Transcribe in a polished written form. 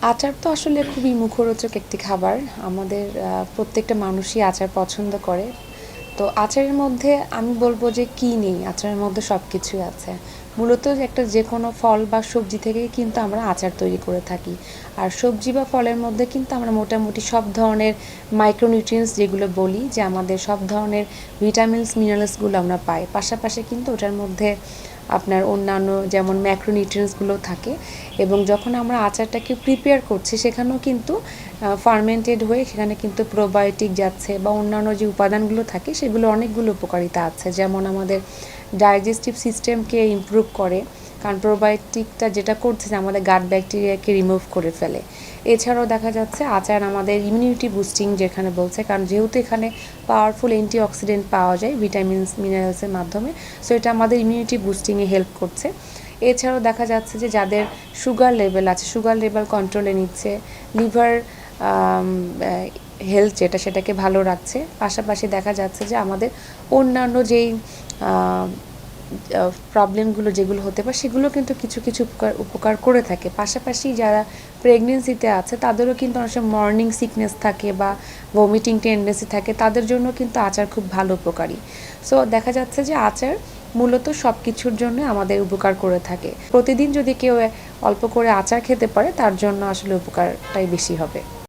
আচার তো আসলে খুবই মুখরোচক একটি খাবার। আমাদের প্রত্যেকটা মানুষই আচার পছন্দ করে। তো আচারের মধ্যে আমি বলব যে কি নেই, আচারের মধ্যে সব কিছুই আছে। মূলত একটা যেকোনো ফল বা সবজি থেকেই কিন্তু আমরা আচার তৈরি করে থাকি। আর সবজি বা ফলের মধ্যে কিন্তু আমরা মোটামুটি সব ধরনের মাইক্রোনিউট্রিয়েন্টস যেগুলো বলি যে আমাদের সব ধরনের ভিটামিনস মিনারেলসগুলো আমরা পাই। পাশাপাশি কিন্তু ওটার মধ্যে আপনার অন্যান্য যেমন ম্যাক্রোনিউট্রিয়েন্টসগুলো থাকে এবং যখন আমরা আচারটাকে প্রিপেয়ার করছি সেখানেও কিন্তু ফার্মেন্টেড হয়ে সেখানে কিন্তু প্রোবায়োটিক যাচ্ছে বা অন্যান্য যে উপাদানগুলো থাকে সেগুলো অনেকগুলো উপকারিতা আছে, যেমন আমাদের ডাইজেস্টিভ সিস্টেমকে ইমপ্রুভ করে, কারণ প্রোবায়োটিকটা যেটা করছে যে আমাদের গাট ব্যাকটেরিয়াকে রিমুভ করে ফেলে। এছাড়াও দেখা যাচ্ছে আচার আমাদের ইমিউনিটি বুস্টিং যেখানে বলছে, কারণ যেহেতু এখানে পাওয়ারফুল অ্যান্টিঅক্সিডেন্ট পাওয়া যায় ভিটামিনস মিনারেলসের মাধ্যমে, সো এটা আমাদের ইমিউনিটি বুস্টিংয়ে হেল্প করছে। এছাড়াও দেখা যাচ্ছে যে যাদের সুগার লেভেল আছে, সুগার লেভেল কন্ট্রোলে নিচ্ছে, লিভার হেলথ যেটা সেটাকে ভালো রাখছে। পাশাপাশি দেখা যাচ্ছে যে আমাদের অন্যান্য যেই প্রবলেমগুলো যেগুলো হতে পারে সেগুলো কিন্তু কিছু কিছু উপকার করে থাকে। পাশাপাশি যারা প্রেগনেন্সিতে আছে তাদেরও কিন্তু অনেক সময় মর্নিং সিকনেস থাকে বা ভমিটিং টেন্ডেন্সি থাকে, তাদের জন্য কিন্তু আচার খুব ভালো উপকারী। সো দেখা যাচ্ছে যে আচার মূলত সব কিছুর জন্য আমাদের উপকার করে থাকে। প্রতিদিন যদি কেউ অল্প করে আচার খেতে পারে তার জন্য আসলে উপকারটাই বেশি হবে।